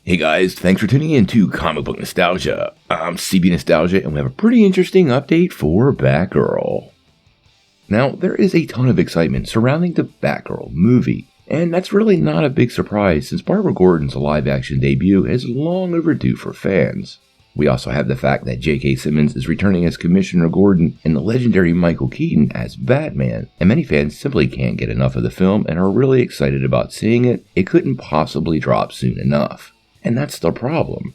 Hey guys, thanks for tuning in to Comic Book Nostalgia. I'm CB Nostalgia, and we have a pretty interesting update for Batgirl. Now, there is a ton of excitement surrounding the Batgirl movie, and that's really not a big surprise since Barbara Gordon's live-action debut is long overdue for fans. We also have the fact that J.K. Simmons is returning as Commissioner Gordon and the legendary Michael Keaton as Batman, and many fans simply can't get enough of the film and are really excited about seeing it. It couldn't possibly drop soon enough. And that's the problem.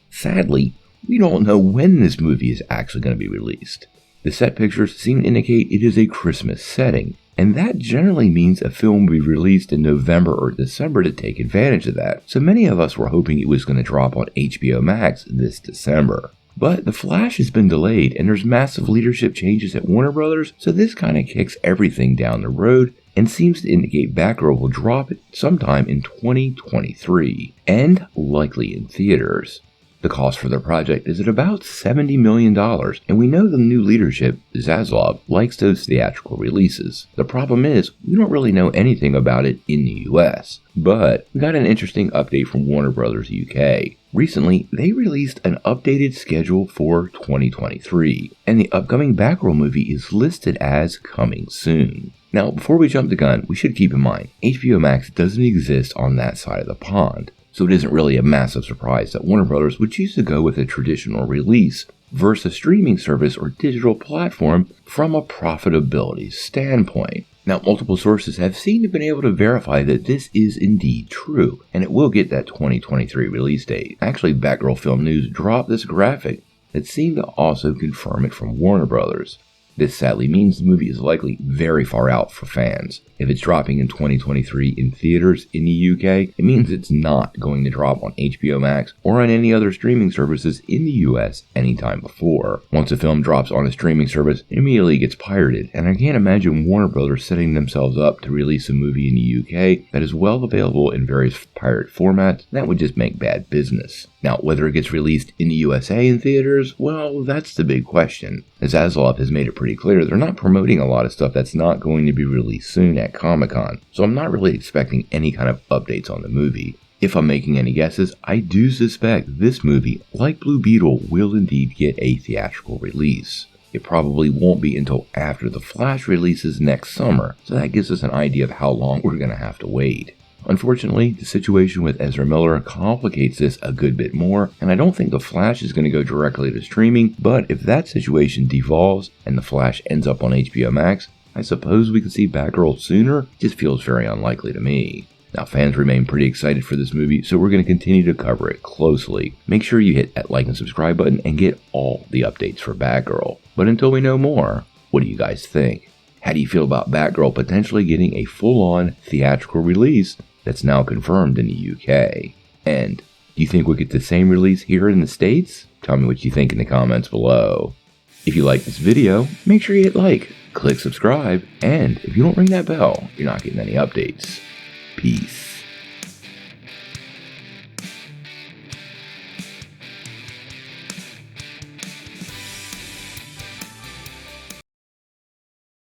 Sadly, we don't know when this movie is actually going to be released. The set pictures seem to indicate it is a Christmas setting, and that generally means a film will be released in November or December to take advantage of that. So many of us were hoping it was going to drop on HBO Max this December. But The Flash has been delayed, and there's massive leadership changes at Warner Brothers, so this kind of kicks everything down the road and seems to indicate Batgirl will drop it sometime in 2023, and likely in theaters. The cost for the project is at about $70 million, and we know the new leadership, Zaslav, likes those theatrical releases. The problem is, we don't really know anything about it in the US, but we got an interesting update from Warner Brothers UK. Recently, they released an updated schedule for 2023, and the upcoming Batgirl movie is listed as coming soon. Now, before we jump the gun, we should keep in mind, HBO Max doesn't exist on that side of the pond, so it isn't really a massive surprise that Warner Brothers would choose to go with a traditional release versus a streaming service or digital platform from a profitability standpoint. Now, multiple sources have seemed to have been able to verify that this is indeed true, and it will get that 2023 release date. Actually, Batgirl Film News dropped this graphic that seemed to also confirm it from Warner Brothers. This sadly means the movie is likely very far out for fans. If it's dropping in 2023 in theaters in the UK, it means it's not going to drop on HBO Max or on any other streaming services in the US anytime before. Once a film drops on a streaming service, it immediately gets pirated, and I can't imagine Warner Brothers setting themselves up to release a movie in the UK that is well available in various pirate formats. That would just make bad business. Now, whether it gets released in the USA in theaters, well, that's the big question. As Zaslav has made it pretty clear, they're not promoting a lot of stuff that's not going to be released soon at Comic-Con, so I'm not really expecting any kind of updates on the movie. If I'm making any guesses, I do suspect this movie, like Blue Beetle, will indeed get a theatrical release. It probably won't be until after The Flash releases next summer, so that gives us an idea of how long we're going to have to wait. Unfortunately, the situation with Ezra Miller complicates this a good bit more, and I don't think The Flash is going to go directly to streaming, but if that situation devolves and The Flash ends up on HBO Max, I suppose we could see Batgirl sooner. It just feels very unlikely to me. Now, fans remain pretty excited for this movie, so we're going to continue to cover it closely. Make sure you hit that like and subscribe button and get all the updates for Batgirl. But until we know more, what do you guys think? How do you feel about Batgirl potentially getting a full-on theatrical release that's now confirmed in the UK? And do you think we'll get the same release here in the States? Tell me what you think in the comments below. If you like this video, make sure you hit like, click subscribe, and if you don't ring that bell, you're not getting any updates. Peace.